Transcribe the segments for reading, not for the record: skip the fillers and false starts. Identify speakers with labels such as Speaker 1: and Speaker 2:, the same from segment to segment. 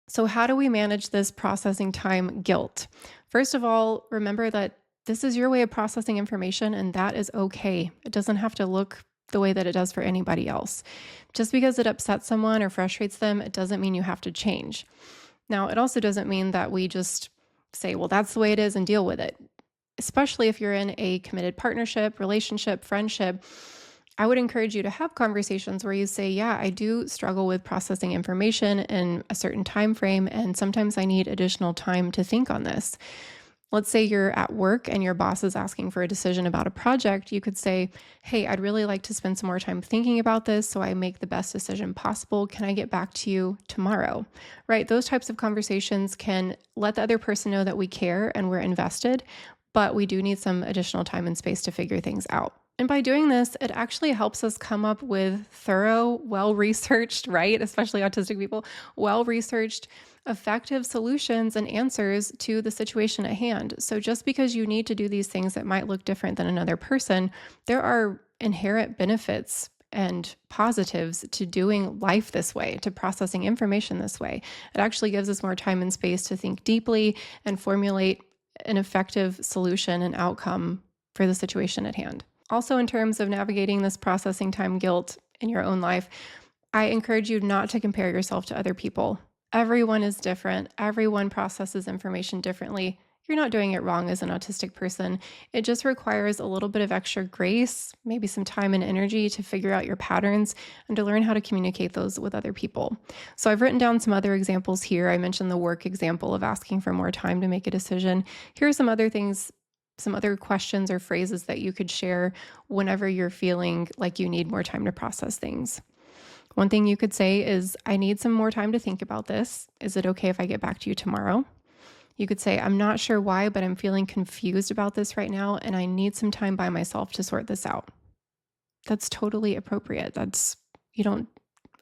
Speaker 1: So, how do we manage this processing time guilt? First of all, remember that this is your way of processing information, and that is okay. It doesn't have to look the way that it does for anybody else. Just because it upsets someone or frustrates them, it doesn't mean you have to change. Now, it also doesn't mean that we just say, well, that's the way it is and deal with it. Especially if you're in a committed partnership, relationship, friendship, I would encourage you to have conversations where you say, yeah, I do struggle with processing information in a certain time frame, and sometimes I need additional time to think on this. Let's say you're at work and your boss is asking for a decision about a project. You could say, hey, I'd really like to spend some more time thinking about this so I make the best decision possible. Can I get back to you tomorrow? Right? Those types of conversations can let the other person know that we care and we're invested, but we do need some additional time and space to figure things out. And by doing this, it actually helps us come up with thorough, well researched, right? Especially autistic people, well researched, effective solutions and answers to the situation at hand. So just because you need to do these things that might look different than another person, there are inherent benefits and positives to doing life this way, to processing information this way. It actually gives us more time and space to think deeply and formulate an effective solution and outcome for the situation at hand. Also, in terms of navigating this processing time guilt in your own life, I encourage you not to compare yourself to other people. Everyone is different. Everyone processes information differently. You're not doing it wrong as an autistic person. It just requires a little bit of extra grace, maybe some time and energy to figure out your patterns and to learn how to communicate those with other people. So I've written down some other examples here. I mentioned the work example of asking for more time to make a decision. Here are some other things, some other questions or phrases that you could share whenever you're feeling like you need more time to process things. One thing you could say is, I need some more time to think about this. Is it okay if I get back to you tomorrow? You could say, I'm not sure why, but I'm feeling confused about this right now, and I need some time by myself to sort this out. That's totally appropriate. You don't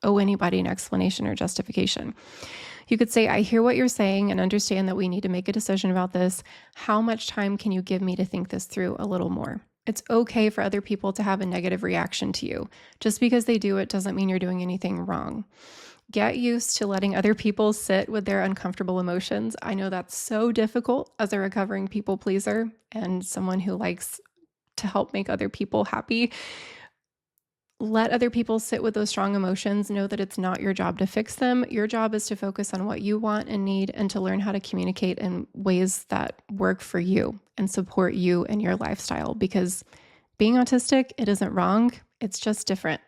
Speaker 1: owe anybody an explanation or justification. You could say, I hear what you're saying and understand that we need to make a decision about this. How much time can you give me to think this through a little more? It's okay for other people to have a negative reaction to you. Just because they do it doesn't mean you're doing anything wrong. Get used to letting other people sit with their uncomfortable emotions. I know that's so difficult as a recovering people pleaser and someone who likes to help make other people happy. Let other people sit with those strong emotions. Know that it's not your job to fix them. Your job is to focus on what you want and need and to learn how to communicate in ways that work for you and support you and your lifestyle. Because being autistic, it isn't wrong. It's just different.